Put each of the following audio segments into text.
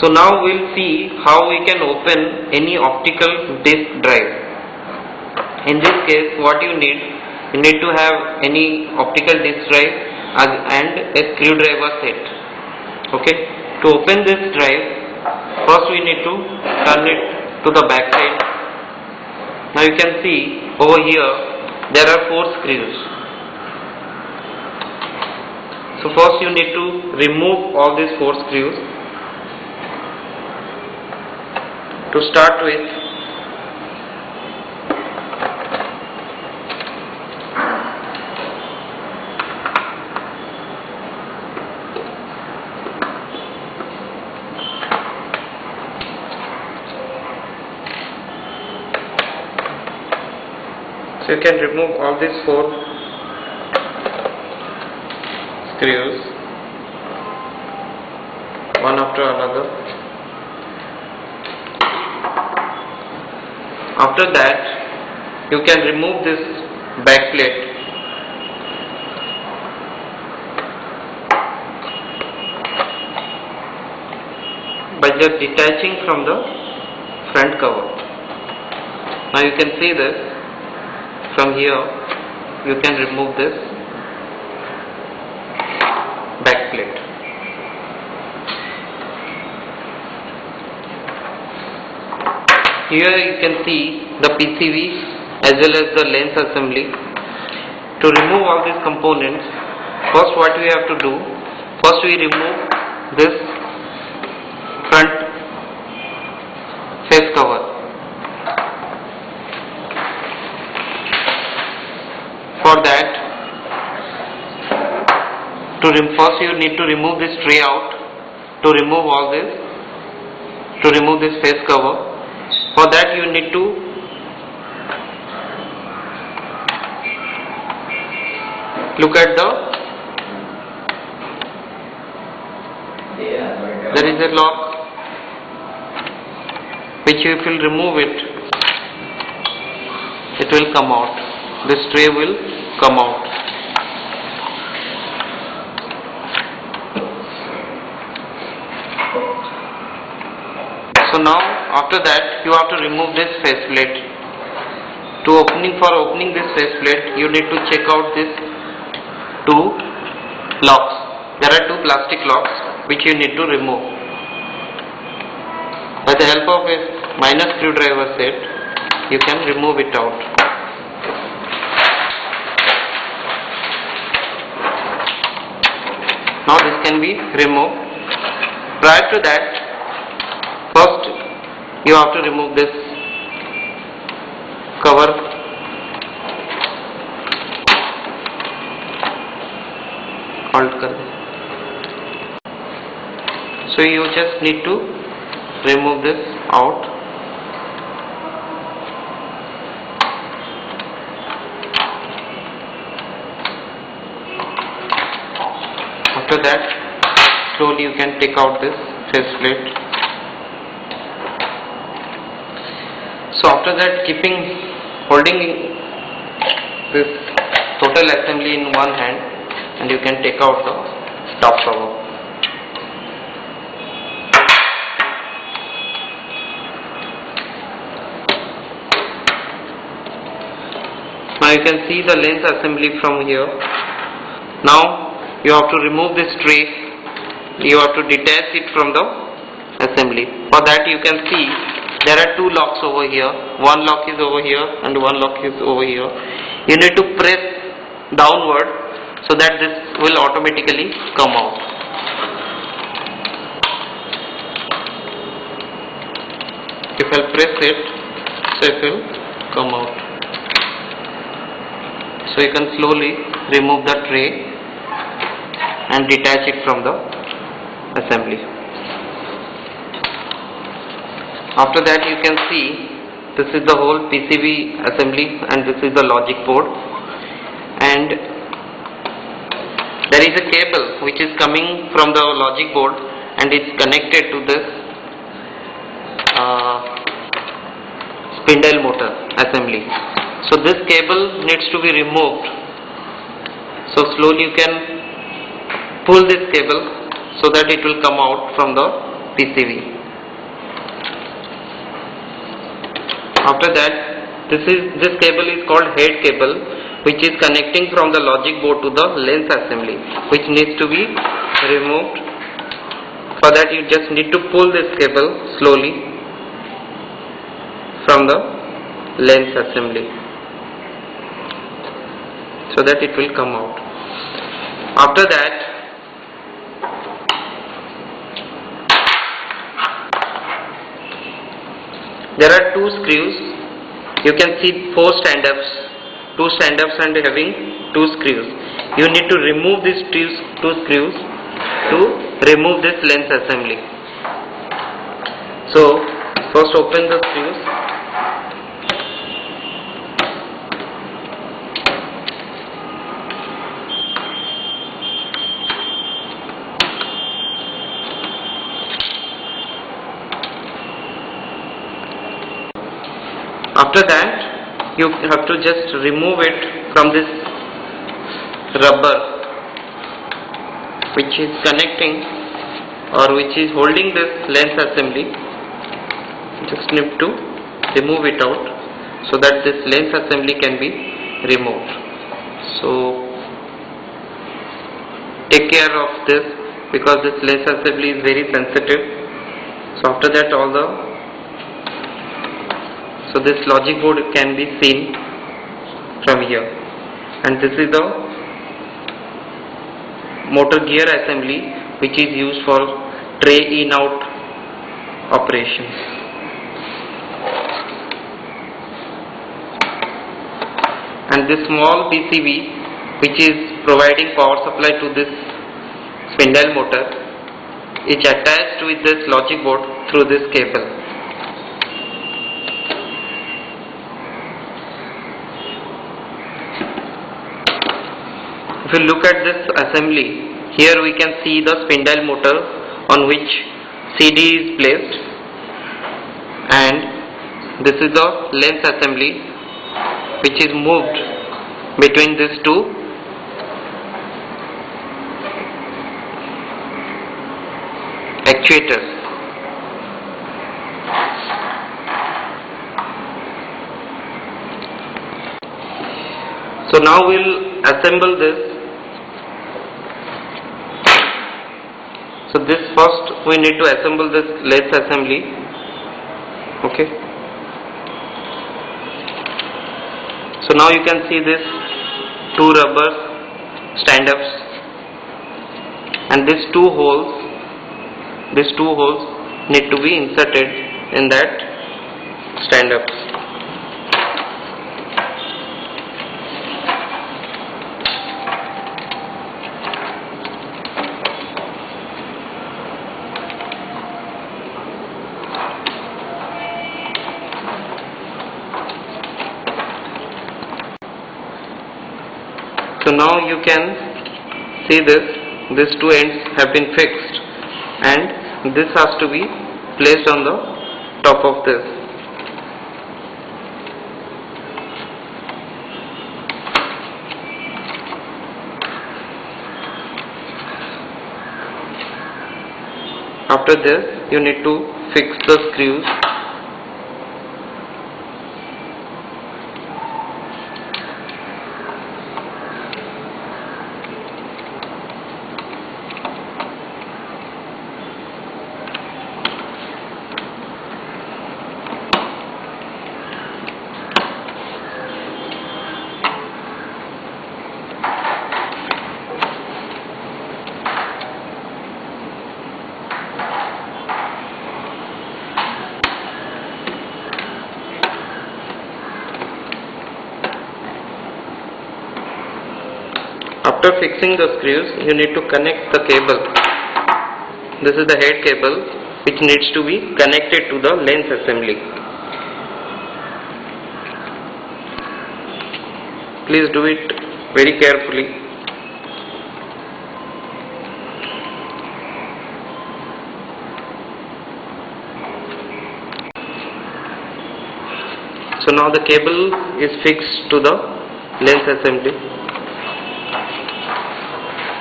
So now we'll see how we can open any optical disk drive. In this case, what you need to have any optical disk drive and a screwdriver set. Okay. To open this drive, first we need to turn it to the back side. Now you can see over here there are 4 screws. So first you need to remove all these 4 screws. To start with, so you can remove all these 4 screws one after another. After that, you can remove this back plate. By just detaching from the front cover. Now you can see this. From here, you can remove this back plate. Here you can see the PCB as well as the lens assembly. To remove all these components, first what we have to do, first we remove this front face cover. For that, first you need to remove this tray out to remove all this, to remove this face cover. For that you need to look at there is a lock which if you remove it, it will come out. This tray will come out. So now after that you have to remove this faceplate. For opening this faceplate, you need to check out these 2 locks. There are 2 plastic locks which you need to remove. By the help of a minor screwdriver set, you can remove it out. Now this can be removed. Prior to that, first you have to remove this cover. So you just need to remove this out. After that, slowly you can take out this faceplate. So after that, holding this total assembly in one hand, and you can take out the top cover. Now you can see the lens assembly from here. Now you have to remove this tray. You have to detach it from the assembly. For that you can see there are 2 locks over here. One lock is over here and one lock is over here. You need to press downward so that this will automatically come out. If I press it, so it will come out. So you can slowly remove the tray and detach it from the assembly. After that you can see this is the whole PCB assembly and this is the logic board, and there is a cable which is coming from the logic board and it's connected to this spindle motor assembly. So this cable needs to be removed. So slowly you can pull this cable so that it will come out from the PCB. After that, this cable is called head cable, which is connecting from the logic board to the lens assembly, which needs to be removed. For that, you just need to pull this cable slowly from the lens assembly so that it will come out. After that, there are two screws. You can see 4 stand-ups, 2 stand-ups and having 2 screws. You need to remove these 2 screws to remove this lens assembly. So first open the screws. After that, you have to just remove it from this rubber which is connecting or which is holding this lens assembly. Just need to remove it out so that this lens assembly can be removed. So take care of this because this lens assembly is very sensitive. So after that, so this logic board can be seen from here, and this is the motor gear assembly which is used for tray in out operations. And this small PCB which is providing power supply to this spindle motor is attached with this logic board through this cable. If you look at this assembly, here we can see the spindle motor on which CD is placed, and this is the lens assembly which is moved between these 2 actuators. So now we'll assemble this. So this first we need to assemble this lens assembly. Okay. So now you can see this 2 rubber stand-ups, and these 2 holes need to be inserted in that stand-ups. So now you can see these 2 ends have been fixed, and this has to be placed on the top of this. After this, you need to fix the screws. After fixing the screws, you need to connect the cable. This is the head cable which needs to be connected to the lens assembly. Please do it very carefully. So now the cable is fixed to the lens assembly.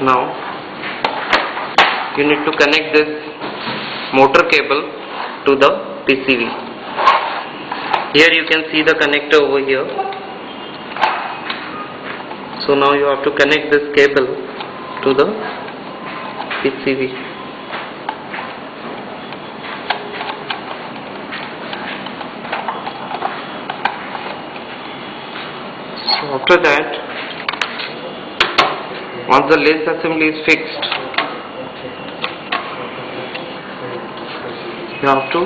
Now you need to connect this motor cable to the PCB. Here you can see the connector over here. So now you have to connect this cable to the PCB. So after that, once the lens assembly is fixed, you have to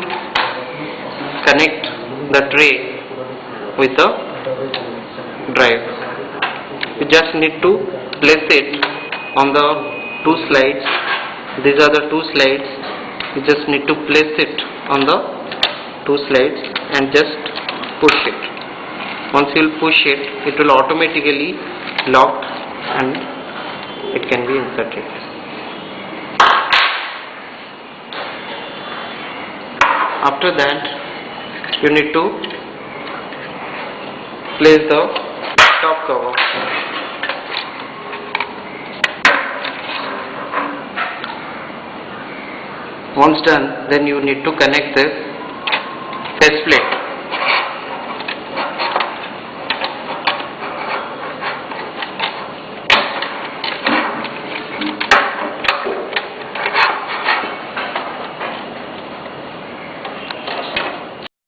connect the tray with the drive. You just need to place it on the two slides. These are the two slides. You just need to place it on the two slides and just push it. Once you will push it, it will automatically lock and it can be inserted. After that, you need to place the top cover. Once done, then you need to connect this faceplate.